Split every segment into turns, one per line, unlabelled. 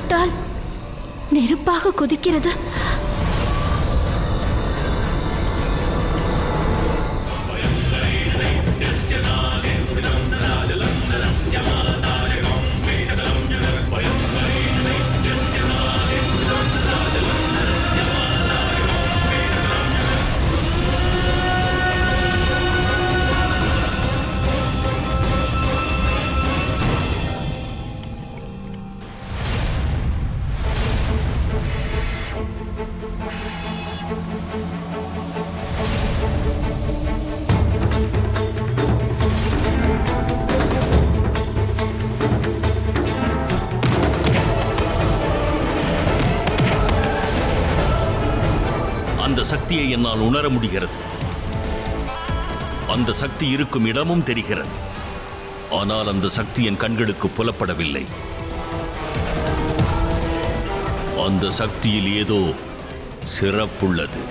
தொட்டால் நெருப்பாக கொதிக்கிறது.
அந்த சக்தியை என்னால் உணர முடிகிறது. அந்த சக்தி இருக்கும் இடமும் தெரிகிறது. ஆனால் அந்த சக்தி என் கண்களுக்கு புலப்படவில்லை. அந்த சக்தியில் ஏதோ சிறப்புள்ளது.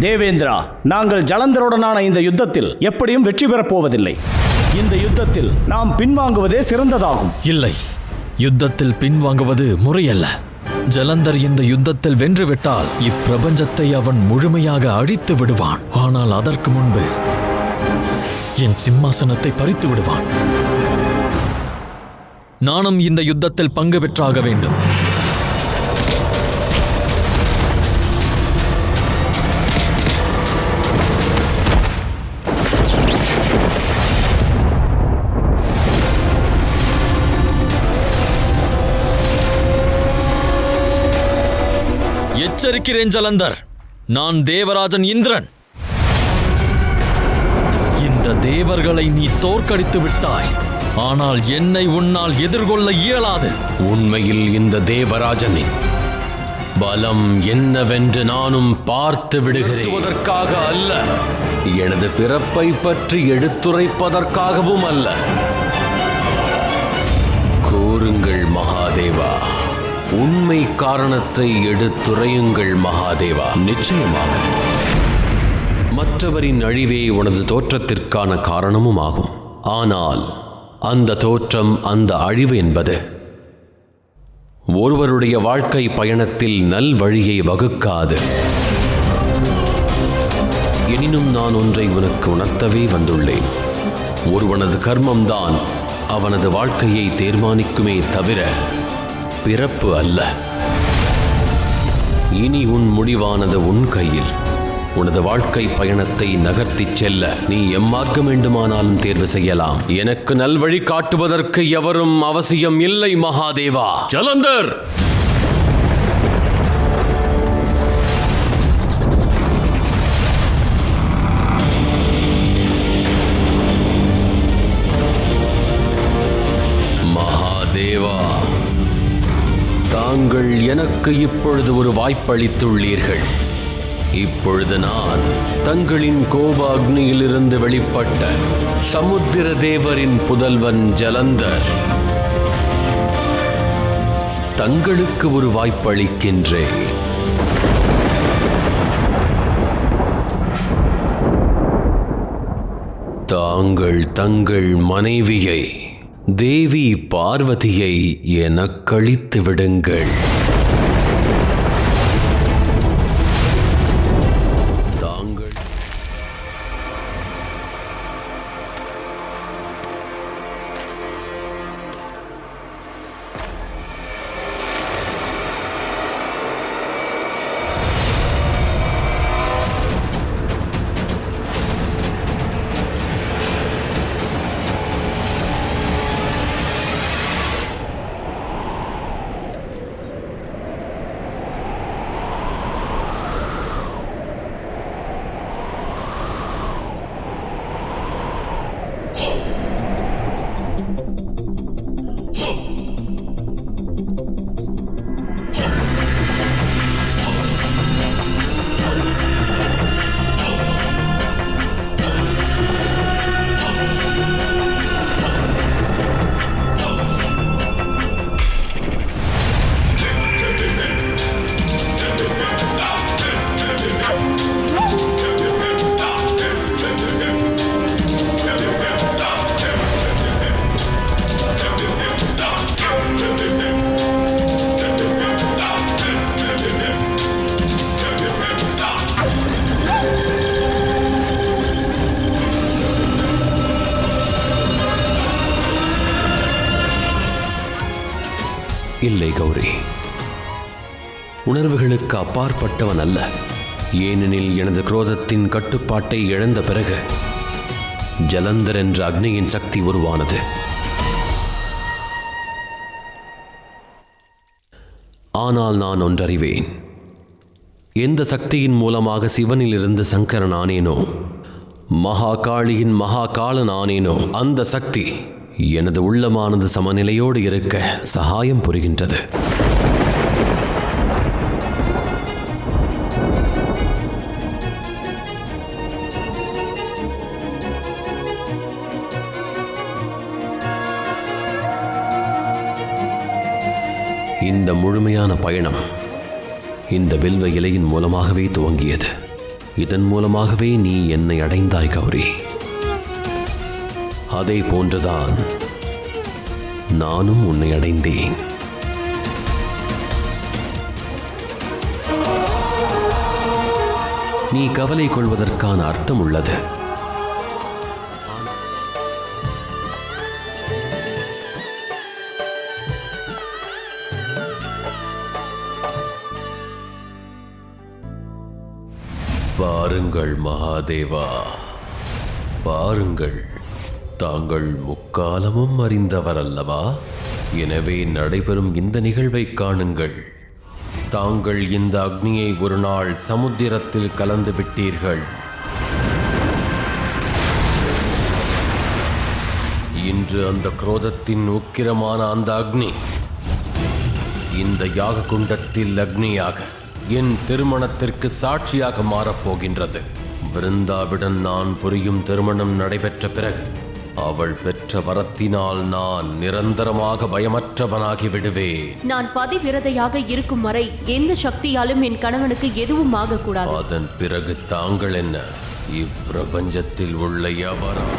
தேவேந்திரா, நாங்கள் ஜலந்தருடனான இந்த யுத்தத்தில் எப்படியும் வெற்றி பெறப் போவதில்லை. இந்த யுத்தத்தில் நாம் பின்வாங்குவதே சிறந்ததாகும்.
இல்லை, யுத்தத்தில் பின்வாங்குவது முறையல்ல. ஜலந்தர் இந்த யுத்தத்தில் வென்றுவிட்டால் இப்பிரபஞ்சத்தை அவன் முழுமையாக அழித்து விடுவான். ஆனால் அதற்கு முன்பு என் சிம்மாசனத்தை பறித்து விடுவான். நானும் இந்த யுத்தத்தில் பங்கு பெற்றாக வேண்டும். எச்சரிக்கிறேன் ஜலந்தர், நான் தேவராஜன் இந்திரன். இந்த தேவர்களை நீ தோற்கடித்து விட்டாய். ஆனால் என்னை உன்னால் எதிர்கொள்ள இயலாது.
உண்மையில் இந்த தேவராஜனின் பலம் என்னவென்று நானும் பார்த்து விடுகிறேன். அல்ல, எனது பிறப்பை பற்றி எடுத்துரைப்பதற்காகவும் அல்ல. கூறுங்கள் மகாதேவா, உண்மை காரணத்தை எடுத்துரையுங்கள் மகாதேவா. நிச்சயமாக மற்றவரின் அழிவே உனது தோற்றத்திற்கான காரணமும் ஆகும். ஆனால் அந்த தோற்றம், அந்த அழிவு என்பது ஒருவருடைய வாழ்க்கை பயணத்தில் நல் வழியை வகுக்காது. எனினும் நான் ஒன்றை உனக்கு உணர்த்தவே வந்துள்ளேன். ஒருவனது கர்மம்தான் அவனது வாழ்க்கையை தீர்மானிக்குமே தவிர பிறப்பு அல்ல. இனி உன் முடிவானது உன் கையில். உனது வாழ்க்கை பயணத்தை நகர்த்திச் செல்ல நீ எம்மார்க்கம் வேண்டுமானாலும் தேர்வு செய்யலாம். எனக்கு நல்வழி காட்டுவதற்கு எவரும் அவசியம் இல்லை மகாதேவா.
ஜலந்தர்,
மகாதேவா, தாங்கள் எனக்கு இப்பொழுது ஒரு வாய்ப்பளித்துள்ளீர்கள். இப்பொழுது நான் தங்களின் கோபாக்னியிலிருந்து வெளிப்பட்ட சமுத்திர தேவரின் புதல்வன் ஜலந்தர் தங்களுக்கு ஒரு வாய்ப்பளிக்கின்றேன். தாங்கள் தங்கள் மனைவியை தேவி பார்வதியை எனக்களித்து விடுங்கள். இல்லை கௌரி, உணர்வுகளுக்கு அப்பாற்பட்டவன் அல்ல. ஏனெனில் எனது குரோதத்தின் கட்டுப்பாட்டை இழந்த பிறகு ஜலந்தர் என்ற அக்னியின் சக்தி உருவானது. ஆனால் நான் ஒன்றறிவேன். எந்த சக்தியின் மூலமாக சிவனிலிருந்து சங்கரன் ஆனேனோ, மகாகாளியின் மகாகாலன் ஆனேனோ, அந்த சக்தி எனது உள்ளமானது சமநிலையோடு இருக்க சகாயம் புரிகின்றது. இந்த முழுமையான பயணம் இந்த வில்வ இலையின் மூலமாகவே துவங்கியது. இதன் மூலமாகவே நீ என்னை அடைந்தாய் கௌரி. அதே போன்றுதான் நானும் உன்னை அடைந்தேன். நீ கவலை கொள்வதற்கான அர்த்தம் உள்ளது. பாருங்கள் மகாதேவா, பாருங்கள். தாங்கள் முக்காலமும் அறிந்தவர் அல்லவா? எனவே நடைபெறும் இந்த நிகழ்வை காணுங்கள். தாங்கள் இந்த அக்னியை ஒரு நாள் சமுத்திரத்தில் கலந்து விட்டீர்கள். இன்று அந்த குரோதத்தின் உக்கிரமான அந்த அக்னி இந்த யாக குண்டத்தில் அக்னியாக என் திருமணத்திற்கு சாட்சியாக மாறப்போகின்றது. விருந்தாவிடன் நான் புரியும் திருமணம் நடைபெற்ற பிறகு அவள் பெற்ற வரத்தினால் நான் நிரந்தரமாக பயமற்றவனாகி விடுவேன்.
நான் பதிவிரதையாக இருக்கும் வரை எந்த சக்தியாலும் என் கணவனுக்கு எதுவும் ஆகக்கூடாது.
அதன் பிறகு தாங்கள் என்ன இப்பிரபஞ்சத்தில் உள்ள எவரும்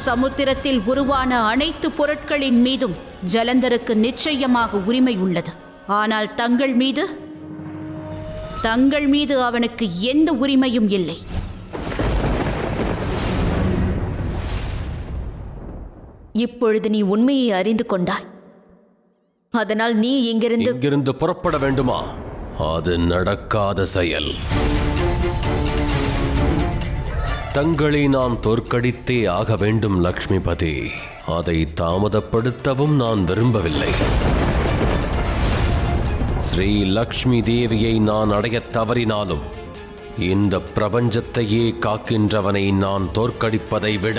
சமுத்திரத்தில் உருவான அனைத்து பொருட்களின் மீதும் ஜலந்தருக்கு நிச்சயமாக உரிமை உள்ளது. ஆனால் தங்கள் மீது அவனுக்கு எந்த உரிமையும் இல்லை.
இப்பொழுது நீ உண்மையை அறிந்து கொண்டாய். அதனால் நீ
இங்கிருந்து புறப்பட வேண்டுமா? அது நடக்காத செயல். தங்களை நான் தோற்கடித்தே ஆக வேண்டும் லக்ஷ்மிபதி. அதை தாமதப்படுத்தவும் நான் விரும்பவில்லை. ஸ்ரீ லக்ஷ்மி தேவியை நான் அடையத் தவறினாலும் இந்த பிரபஞ்சத்தையே காக்கின்றவனை நான் தோற்கடிப்பதை விட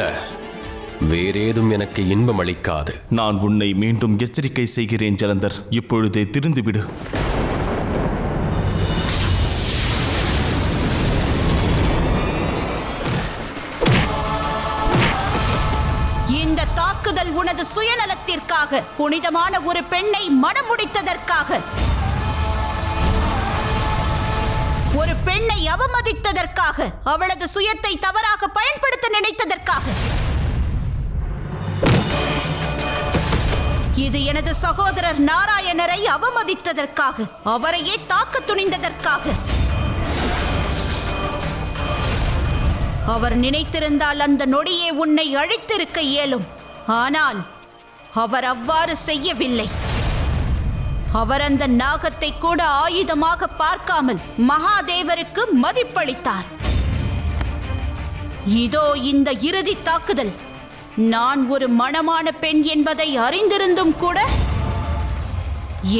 வேறேதும் எனக்கு இன்பம் அளிக்காது.
நான் உன்னை மீண்டும் எச்சரிக்கை செய்கிறேன் ஜலந்தர், இப்பொழுதே திருந்துவிடு.
இந்த தாக்குதல் உனது சுயநலத்திற்காக, புனிதமான ஒரு பெண்ணை மணமுடித்ததற்காக, ஒரு பெண்ணை அவமதித்ததற்காக, அவளது சுயத்தை தவறாக பயன்படுத்த நினைத்ததற்காக, இது எனது சகோதரர் நாராயணரை அவமதித்ததற்காக, அவரையே தாக்க துணிந்ததற்காக. அவர் நினைத்திருந்தால் அந்த நொடியே உன்னை அழித்திருக்க இயலும். ஆனால் அவர் அவ்வாறு செய்யவில்லை. அவர் அந்த நாகத்தை கூட ஆயுதமாக பார்க்காமல் மகாதேவருக்கு மதிப்பளித்தார். இதோ இந்த இறுதி தாக்குதல். நான் ஒரு மணமான பெண் என்பதை அறிந்திருந்தும் கூட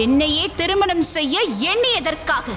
என்னையே திருமணம் செய்ய எண்ணியதற்காக.